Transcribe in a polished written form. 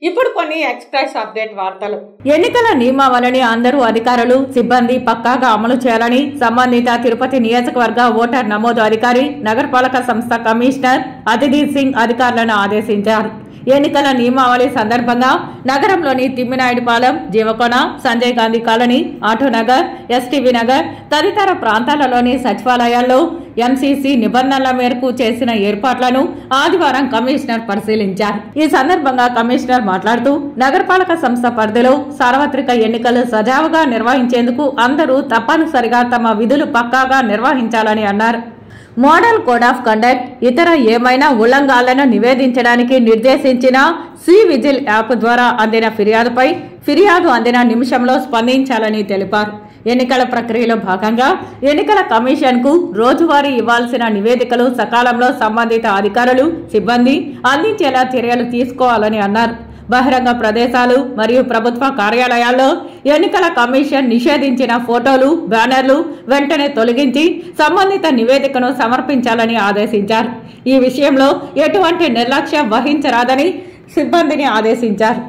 ఇప్పుడు కొన్ని express update వార్తలు. ఎన్నికల నియమావళిని అందరూ అధికారులు, సిబ్బంది పక్కాగా అమలు చేయాలని సంబంధిత తిరుపతి నియోజకవర్గ ఓటర్ నమోదు అధికారి, నగరపాలక సంస్థ కమిషనర్ అతిథి సింగ్ అధికారులను ఆదేశించారు. ఎన్నికల నియమావళి సందర్భంగా నగరంలోని తిమ్మినాయుడుపాలెం, జీవకోన, సంజయ్ గాంధీ కాలనీ, ఆటోనగర్, ఎస్టీవీ నగర్ తదితర ప్రాంతాలలోని సచివాలయాల్లో ఎంసీసీ నిబంధనల మేరకు చేసిన ఏర్పాట్లను ఆదివారం కమిషనర్ పరిశీలించారు. ఈ సందర్భంగా కమిషనర్ మాట్లాడుతూ నగరపాలక సంస్థ పరిధిలో సార్వత్రిక ఎన్నికలు సజావుగా నిర్వహించేందుకు అందరూ తప్పనిసరిగా తమ విధులు పక్కాగా నిర్వహించాలని అన్నారు. మోడల్ కోడ్ ఆఫ్ కండక్ట్, ఇతర ఏమైనా ఉల్లంఘనలను నివేదించడానికి నిర్దేశించిన సి విజిల్ యాప్ ద్వారా అందిన ఫిర్యాదుపై ఫిర్యాదు అందిన నిమిషంలో స్పందించాలని తెలిపారు. ఎన్నికల ప్రక్రియలో భాగంగా ఎన్నికల కమిషన్ కు రోజువారీ ఇవ్వాల్సిన నివేదికలు సకాలంలో సంబంధిత అధికారులు, సిబ్బంది అందించేలా చర్యలు తీసుకోవాలని అన్నారు. బహిరంగ ప్రదేశాలు మరియు ప్రభుత్వ కార్యాలయాల్లో ఎన్నికల కమిషన్ నిషేధించిన ఫోటోలు, బ్యానర్లు వెంటనే తొలగించి సంబంధిత నివేదికను సమర్పించాలని ఆదేశించారు. ఈ విషయంలో ఎటువంటి నిర్లక్ష్యం వహించరాదని సిబ్బందిని ఆదేశించారు.